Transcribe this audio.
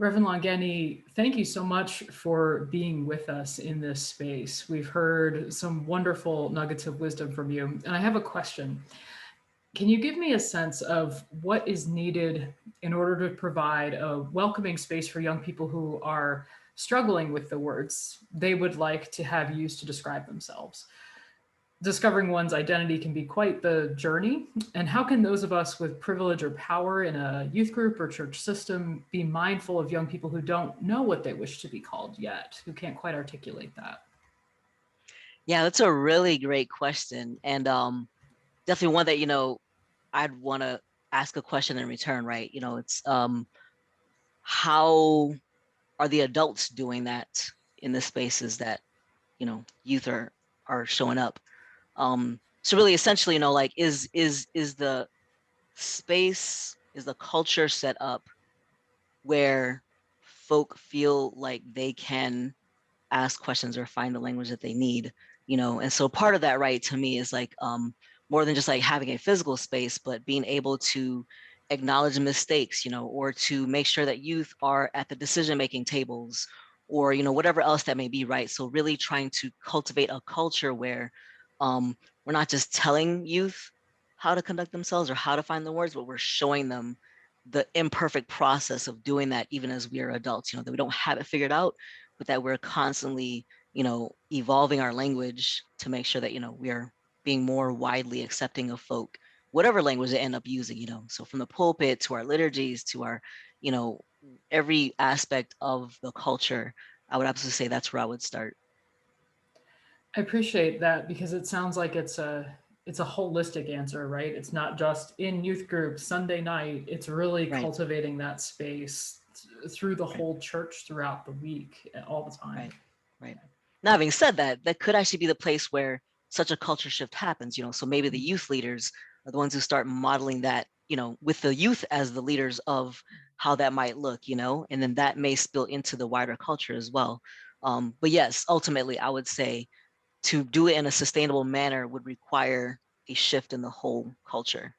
Reverend Langeni, thank you so much for being with us in this space. We've heard some wonderful nuggets of wisdom from you. And I have a question. Can you give me a sense of what is needed in order to provide a welcoming space for young people who are struggling with the words they would like to have used to describe themselves? Discovering one's identity can be quite the journey. And how can those of us with privilege or power in a youth group or church system be mindful of young people who don't know what they wish to be called yet, who can't quite articulate that? Yeah, that's a really great question. And definitely one that, I'd want to ask a question in return, right? It's how are the adults doing that in the spaces that, youth are showing up? So really essentially, like is the space, is the culture set up where folk feel like they can ask questions or find the language that they need, and so part of that, right, to me is like more than just like having a physical space, but being able to acknowledge mistakes, or to make sure that youth are at the decision making tables, or whatever else that may be, right? So really trying to cultivate a culture where we're not just telling youth how to conduct themselves or how to find the words, but we're showing them the imperfect process of doing that even as we are adults, that we don't have it figured out, but that we're constantly, evolving our language to make sure that, we are being more widely accepting of folk, whatever language they end up using, So from the pulpit to our liturgies to our, you know, every aspect of the culture, I would absolutely say that's where I would start. I appreciate that because it sounds like it's a holistic answer, right? It's not just in youth group Sunday night. It's really Right, cultivating that space through the right, whole church throughout the week, all the time. right, right. Now, having said that, that could actually be the place where such a culture shift happens, So maybe the youth leaders are the ones who start modeling that, with the youth as the leaders of how that might look, and then that may spill into the wider culture as well. But yes, ultimately, I would say to do it in a sustainable manner would require a shift in the whole culture.